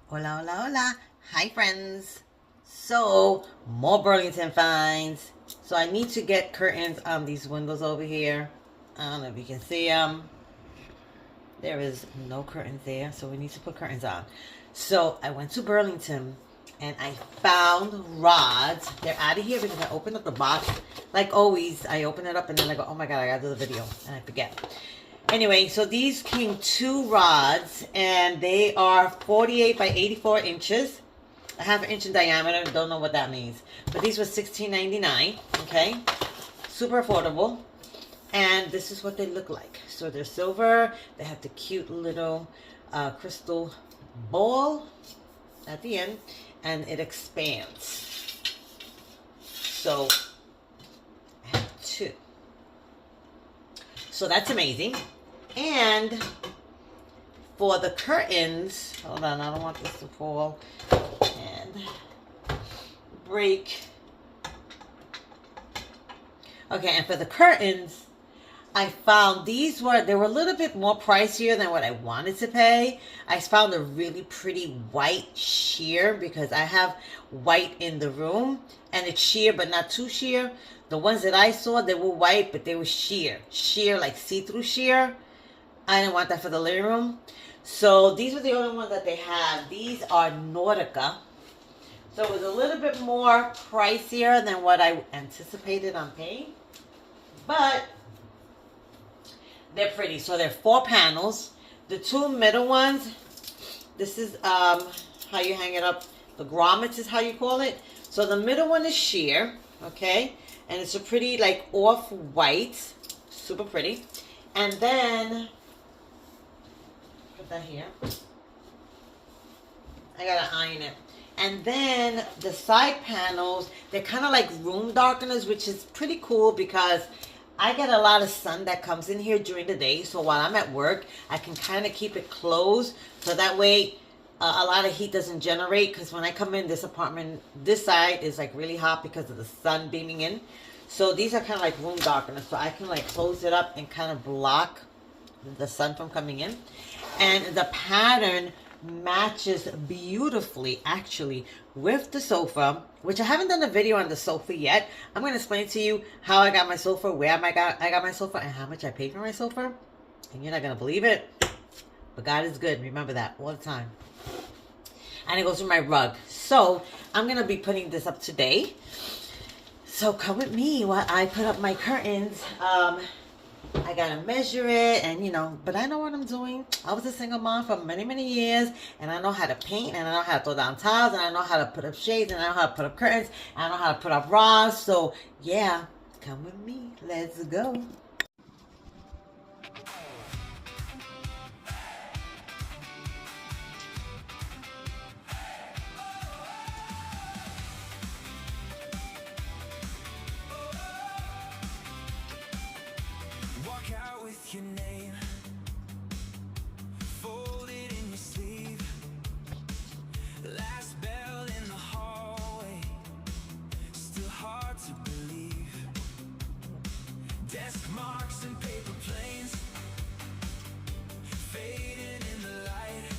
Hola, hola, hola. Hi, friends. So, more Burlington finds. So, I need to get curtains on these windows over here. I don't know if you can see them. There is no curtains there, so we need to put curtains on. So, I went to Burlington and I found rods. They're out of here because I opened up the box. Like always, I open it up and then I go, oh my God, I gotta do the video. And I forget. Anyway, so these came two rods and they are 48 by 84 inches. A half an inch in diameter. Don't know what that means. But these were $16.99. Okay. Super affordable. And this is what they look like. So they're silver. They have the cute little crystal ball at the end. And it expands. So I have two. So that's amazing. And for the curtains, hold on, I don't want this to fall and break. Okay, and for the curtains, I found they were a little bit more pricier than what I wanted to pay. I found a really pretty white sheer because I have white in the room and it's sheer but not too sheer. The ones that I saw, they were white but they were sheer. Sheer, like see-through sheer. I didn't want that for the living room. So these were the only ones that they have. These are Nautica. So it was a little bit more pricier than what I anticipated on paying. But they're pretty. So they're 4 panels. The two middle ones, this is how you hang it up. The grommets is how you call it. So the middle one is sheer, okay? And it's a pretty like off-white, super pretty. And then, put that here. I gotta iron it. And then the side panels, they're kind of like room darkeners, which is pretty cool because I get a lot of sun that comes in here during the day. So while I'm at work, I can kind of keep it closed. So that way a lot of heat doesn't generate. Because when I come in this apartment, this side is like really hot because of the sun beaming in. So these are kind of like room darkeners. So I can like close it up and kind of block the sun from coming in. And the pattern matches beautifully actually with the sofa, which I haven't done a video on the sofa yet. I'm going to explain to you how I got my sofa, where I got my sofa, and how much I paid for my sofa. And you're not going to believe it, but God is good. Remember that all the time. And it goes with my rug. So I'm going to be putting this up today. So come with me while I put up my curtains. I gotta measure it and but I know what I'm doing. I was a single mom for many, many years and I know how to paint and I know how to throw down tiles and I know how to put up shades and I know how to put up curtains and I know how to put up rods. So yeah, come with me. Let's go. Walk out with your name folded in your sleeve. Last bell in the hallway, still hard to believe. Desk marks and paper planes fading in the light.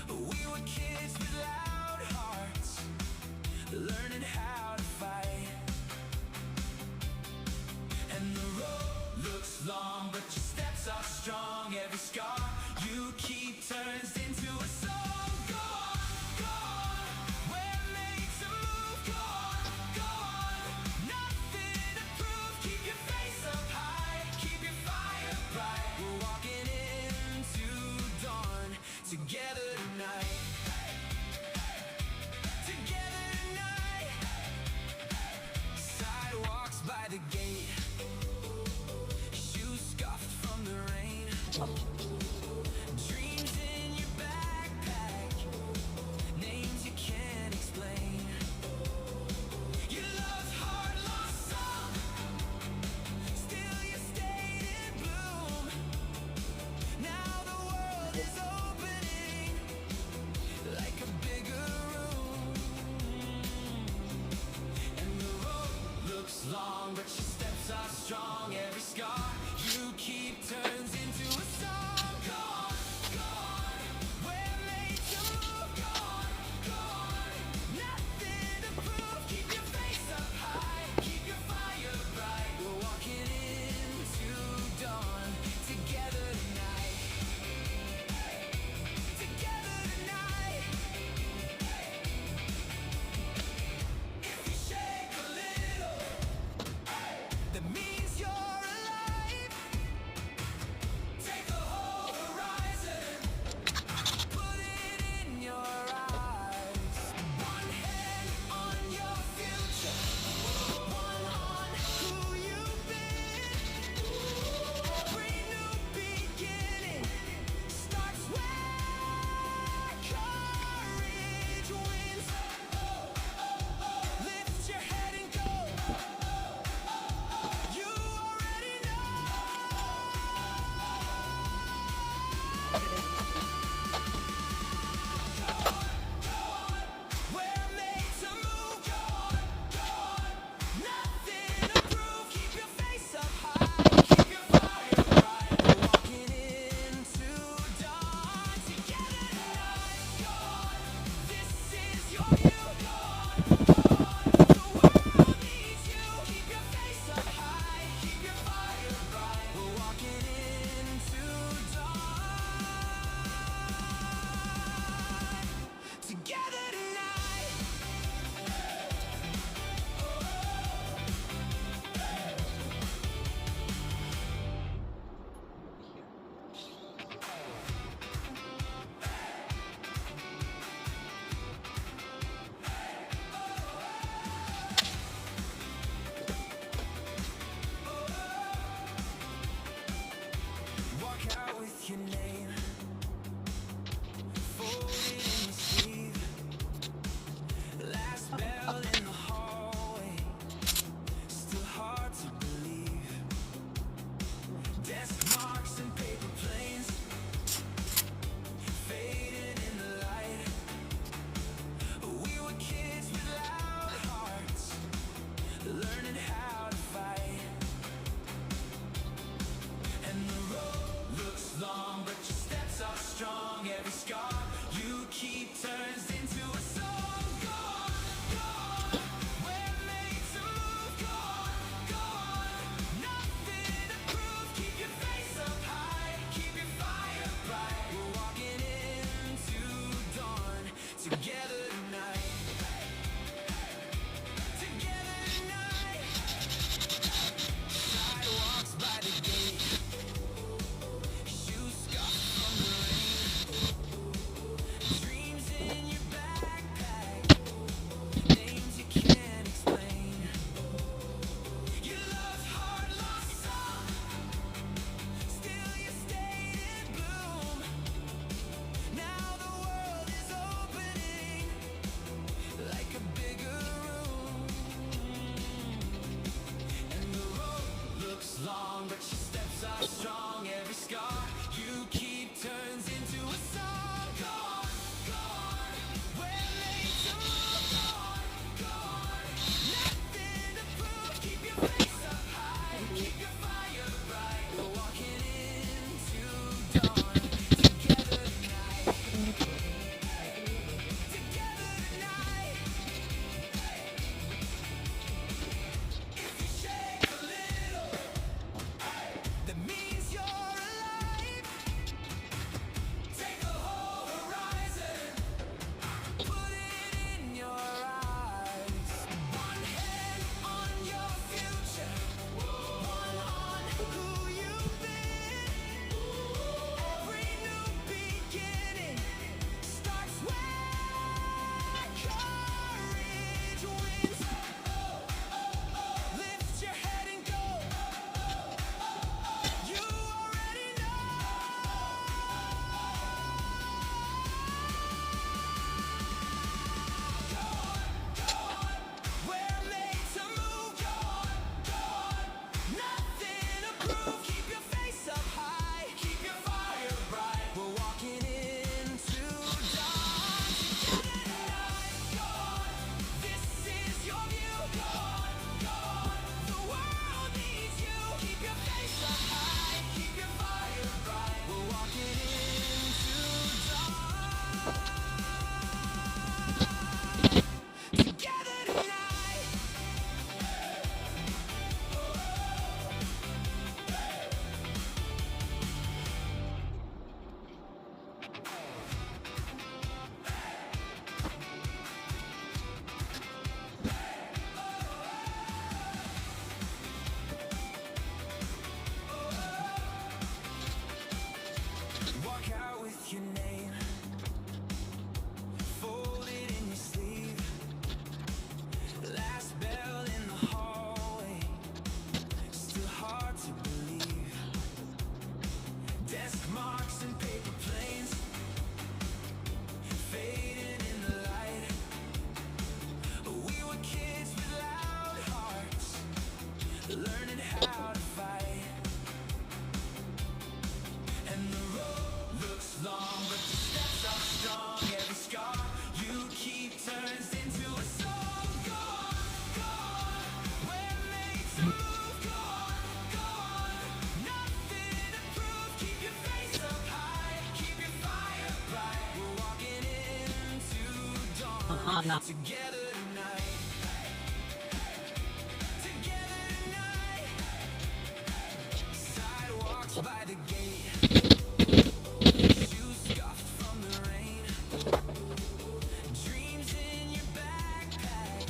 We were kids with loud hearts, learning how to fight. And the road looks long, but your steps are strong. Every scar you keep turns into a song. Go on, go on. We're made to move. Go on, go on. Nothing to prove. Keep your face up high. Keep your fire bright. We're walking into dawn together tonight. Together tonight. Sidewalks by the gate. Shoes scuffed from the rain. Dreams in your backpack. Names you can't explain. Your love's heart lost song. Still you stayed in bloom. Now the world is opening like a bigger room. And the road looks long, but your steps are strong. Every scar you keep turns into a song. Go on, go on. We're made to move. Together tonight. Together tonight. Sidewalks by the gate. Shoes scuffed from the rain. Dreams in your backpack. Names you can't explain. Your love's heart lost some. Still you stayed in bloom. Now the world is opening like a bigger room. And the road looks long, but your steps are strong. Every scar you keep turns into a song. Go on, go on. We're made to move. Go on, go on. Nothing to prove. Keep your face up high. Keep your fire bright. We're walking into dawn. Together tonight. Together tonight. If you shake a little, that means you're alive. Take the whole horizon, put it in your eyes. One hand on your future, one on who you've been. Every new beginning starts where courage wins. Lift your head and go. You already know. We're made to move. Go on. Nothing to prove. Keep your face up high. Keep your fire bright. We're walking into dawn. Together tonight. Go on. This is your view. Go on. The world needs you. Keep your face up high. Keep your fire bright. We're walking into dawn. Together tonight. Walk out with your name folded in your sleeve. Last bell in the hallway, still hard to believe. Desk marks and paper planes fading in the light. We were kids with loud hearts, learning how to fight. And the road looks long, but the steps are strong. Every scar you keep turns into a song. Go on, go on. We're made to move. Go on. Nothing to prove. Keep your face up high. Keep your fire bright. We're walking into dawn. Together tonight. Together tonight. Sidewalks by the gate. Shoes scuffed from the rain. Dreams in your backpack.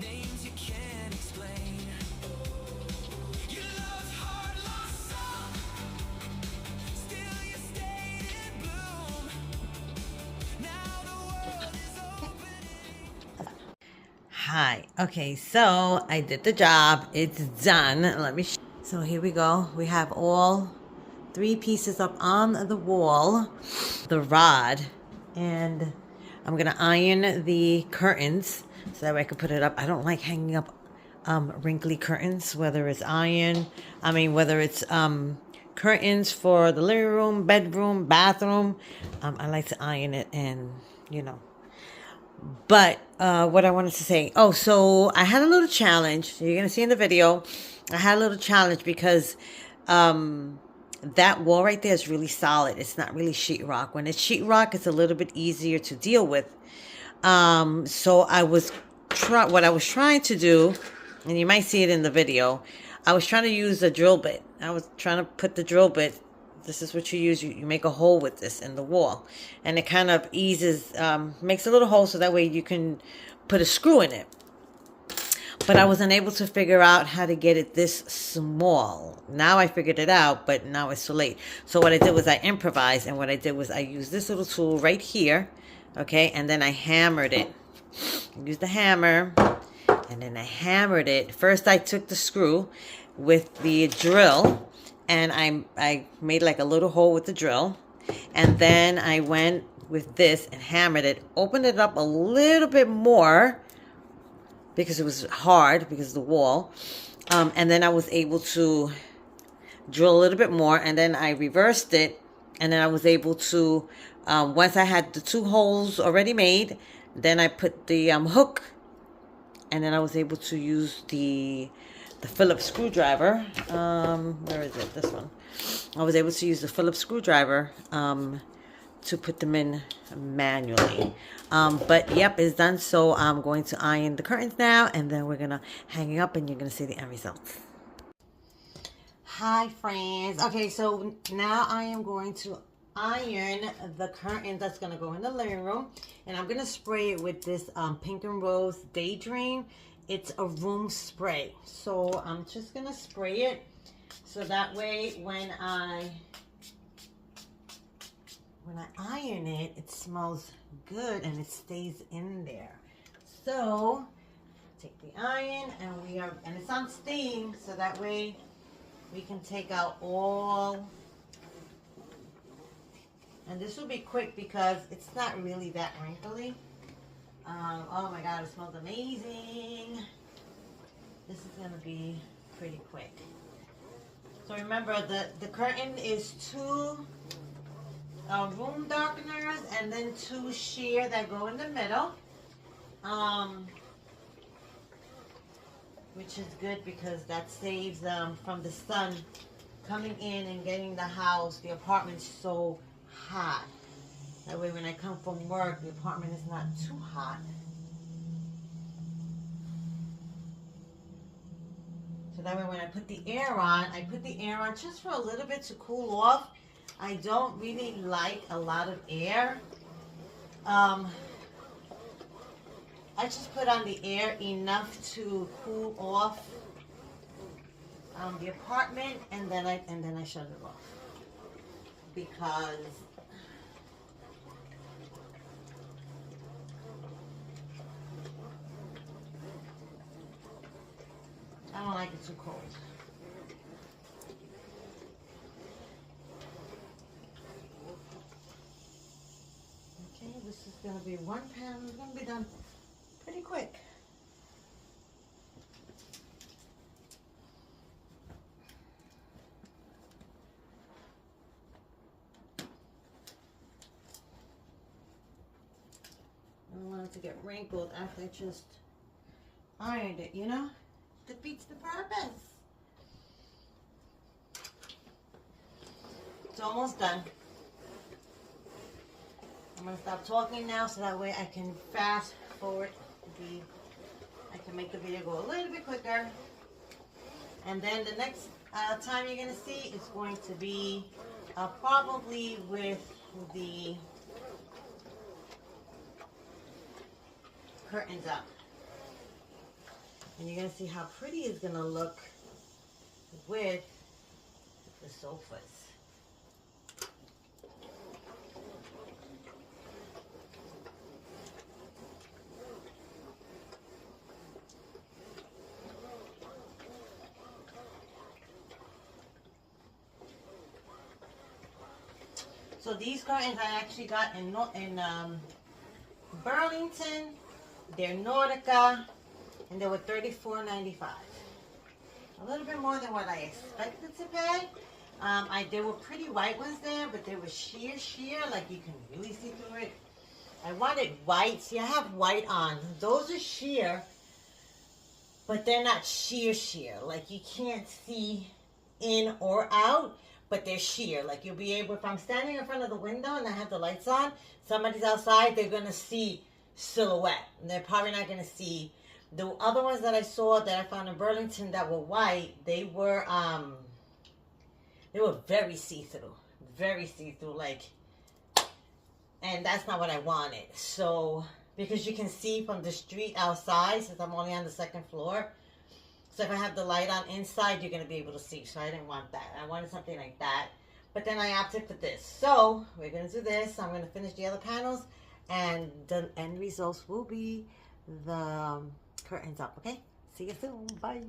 Names you can't explain. Your love's heart lost some. Still you stayed in bloom. Now the world is opening. Hi. Okay, so I did the job. It's done. Let me. So here we go. We have all 3 pieces up on the wall, the rod, and I'm gonna iron the curtains so that way I can put it up. I don't like hanging up wrinkly curtains, whether it's whether it's curtains for the living room, bedroom, bathroom. I like to iron it, and But what I wanted to say, so I had a little challenge. You're going to see in the video, I had a little challenge because that wall right there is really solid. It's not really sheetrock. When it's sheetrock, it's a little bit easier to deal with. So what I was trying to do, and you might see it in the video, I was trying to use a drill bit. I was trying to put the drill bit this is what you use. You make a hole with this in the wall, and it kind of eases, makes a little hole so that way you can put a screw in it. But I wasn't able to figure out how to get it this small. Now I figured it out, but now it's too late. So what I did was I improvised, and what I did was I used this little tool right here, okay, and then I hammered it. I used the hammer, and then I hammered it. First I took the screw with the drill, and I made like a little hole with the drill, and then I went with this and hammered it, opened it up a little bit more, because it was hard because of the wall, and then I was able to drill a little bit more, and then I reversed it, and then I was able to, once I had the 2 holes already made, then I put the hook, and then I was able to use the Phillips screwdriver. Where is it? This one. I was able to use the Phillips screwdriver to put them in manually. But yep, it's done. So I'm going to iron the curtains now, and then we're gonna hang it up, and you're gonna see the end results. Hi friends. Okay, so now I am going to iron the curtain that's gonna go in the living room, and I'm gonna spray it with this Pink and Rose Daydream. It's a room spray, so I'm just gonna spray it so that way when I iron it, it smells good and it stays in there. So take the iron, and it's on steam, so that way we can take out all. And this will be quick because it's not really that wrinkly. Oh my God, it smells amazing. This is gonna be pretty quick. So remember, the curtain is 2 room darkeners and then 2 sheer that go in the middle, which is good because that saves from the sun coming in and getting the house, the apartment, so hot. That way when I come from work, the apartment is not too hot. So that way when I put the air on, I put the air on just for a little bit to cool off. I don't really like a lot of air. I just put on the air enough to cool off the apartment, and then I shut it off, because I don't like it too cold. Okay, this is going to be 1 pound. It's going to be done pretty quick. I don't want it to get wrinkled after I just ironed it, you know? Defeats the purpose. It's almost done. I'm going to stop talking now so that way I can fast forward I can make the video go a little bit quicker. And then the next time you're going to see is going to be probably with the curtains up. And you're going to see how pretty it's going to look with the sofas. So these curtains I actually got in Burlington. They're Nordica, and they were $34.95. A little bit more than what I expected to pay. There were pretty white ones there, but they were sheer, like you can really see through it. I wanted white. See, I have white on. Those are sheer, but they're not sheer. Like you can't see in or out, but they're sheer. Like you'll be able, if I'm standing in front of the window and I have the lights on, somebody's outside, they're going to see silhouette. And they're probably not going to see. The other ones that I saw that I found in Burlington that were white, they were very see-through. very see-through, like, and that's not what I wanted. So, because you can see from the street outside, since I'm only on the second floor. So if I have the light on inside, you're going to be able to see. So I didn't want that. I wanted something like that. But then I opted for this. So we're going to do this. I'm going to finish the other panels. And the end results will be the curtains up, okay? See you soon. Bye.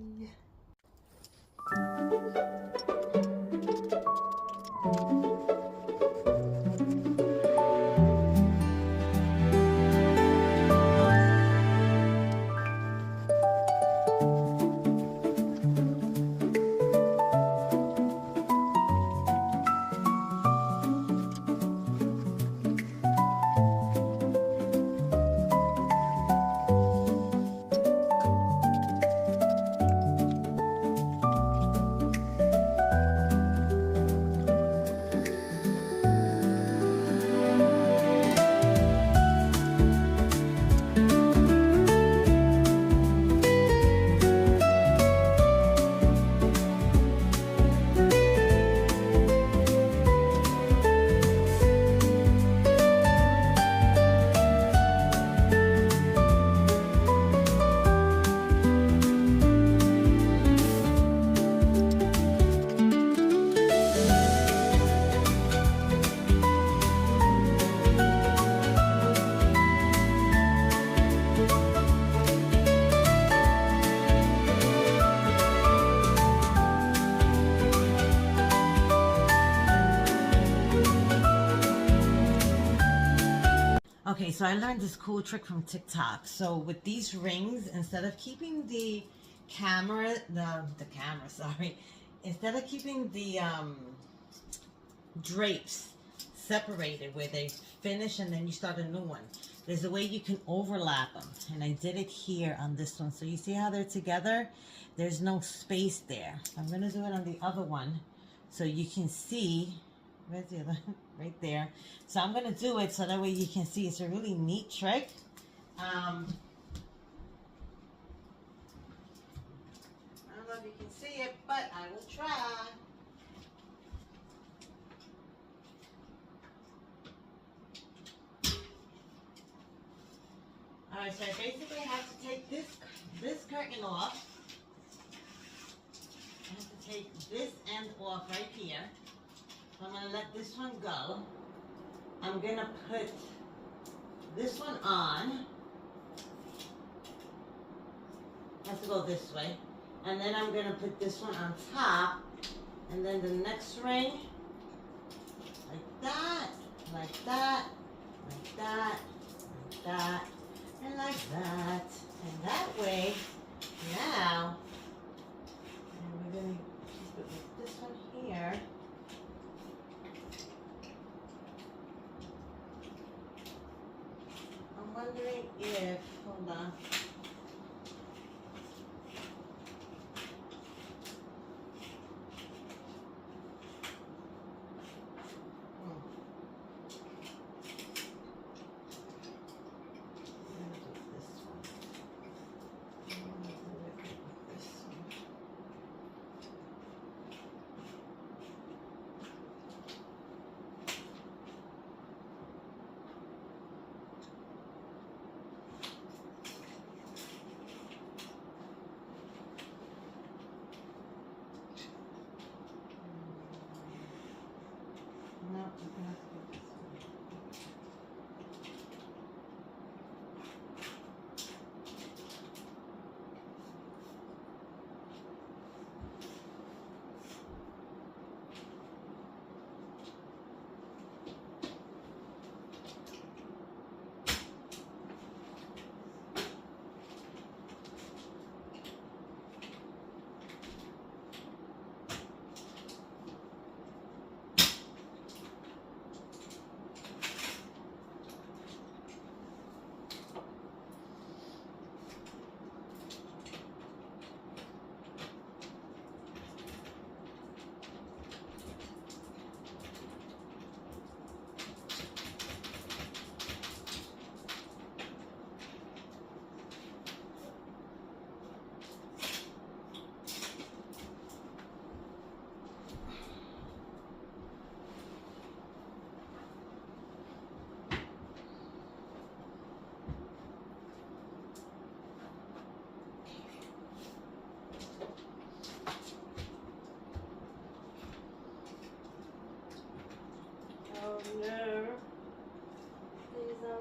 Okay, so I learned this cool trick from TikTok. So with these rings, instead of keeping the camera, sorry, instead of keeping the drapes separated where they finish and then you start a new one, there's a way you can overlap them. And I did it here on this one. So you see how they're together? There's no space there. I'm going to do it on the other one so you can see. Where's the other? Right there. So I'm going to do it so that way you can see. It's a really neat trick. I don't know if you can see it, but I will try. Alright, so I basically have to take this curtain off. I have to take this end off right here. I'm going to let this one go. I'm going to put this one on. Has to go this way. And then I'm going to put this one on top. And then the next ring, like that, like that, like that, like that, and like that. And that way, now, and we're going to put this one here. I'm wondering if, hold on.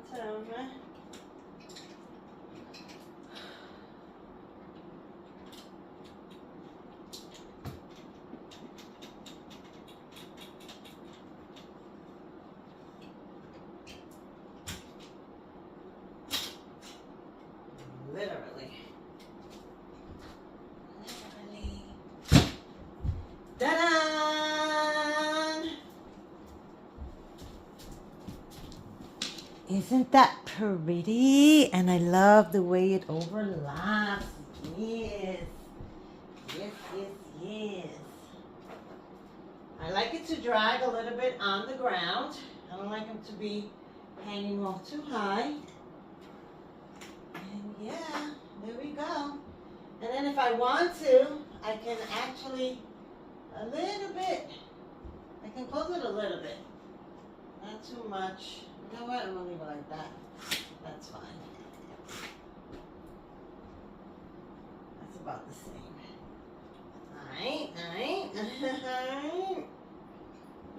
bottom. Literally. Ta-da! Isn't that pretty? And I love the way it overlaps. Yes. Yes, yes, yes. I like it to drag a little bit on the ground. I don't like them to be hanging off too high. And yeah, there we go. And then if I want to, I can actually a little bit. I can close it a little bit. Not too much. You know what? I'm gonna leave it like that. That's fine. That's about the same. Alright, alright.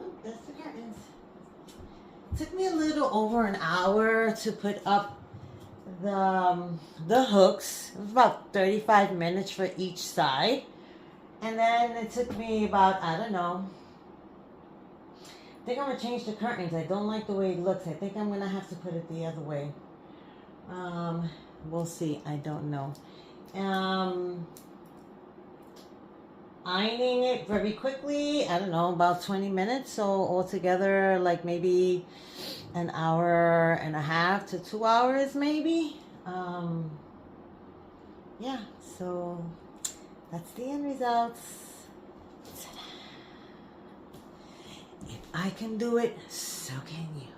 Oh, that's the curtains. Took me a little over an hour to put up the hooks. It was about 35 minutes for each side. And then it took me about, I don't know. I think I'm going to change the curtains. I don't like the way it looks. I think I'm going to have to put it the other way. We'll see. I don't know. Ironing it very quickly. I don't know, about 20 minutes. So altogether, like maybe an hour and a half to 2 hours maybe. Yeah, so that's the end results. Ta-da. If I can do it, so can you.